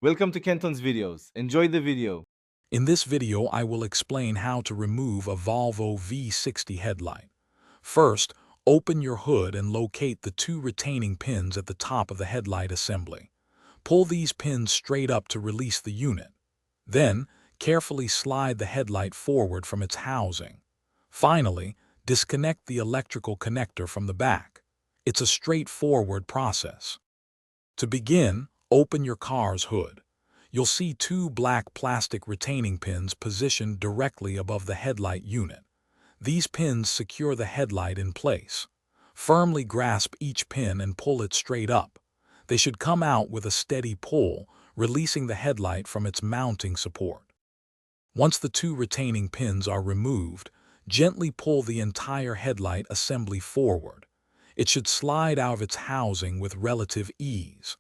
Welcome to Kenton's videos. Enjoy the video. In this video, I will explain how to remove a Volvo V60 headlight. First, open your hood and locate the two retaining pins at the top of the headlight assembly. Pull these pins straight up to release the unit. Then, carefully slide the headlight forward from its housing. Finally, disconnect the electrical connector from the back. It's a straightforward process. To begin, open your car's hood. You'll see two black plastic retaining pins positioned directly above the headlight unit. These pins secure the headlight in place. Firmly grasp each pin and pull it straight up. They should come out with a steady pull, releasing the headlight from its mounting support. Once the two retaining pins are removed, gently pull the entire headlight assembly forward. It should slide out of its housing with relative ease.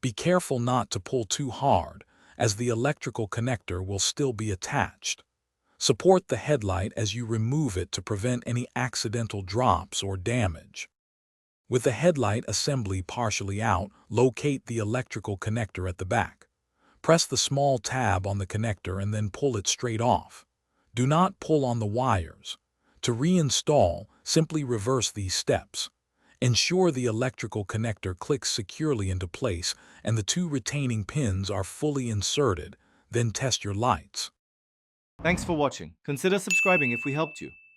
Be careful not to pull too hard, as the electrical connector will still be attached. Support the headlight as you remove it to prevent any accidental drops or damage. With the headlight assembly partially out, locate the electrical connector at the back. Press the small tab on the connector and then pull it straight off. Do not pull on the wires. To reinstall, simply reverse these steps. Ensure the electrical connector clicks securely into place and the two retaining pins are fully inserted, then test your lights. Thanks for watching. Consider subscribing if we helped you.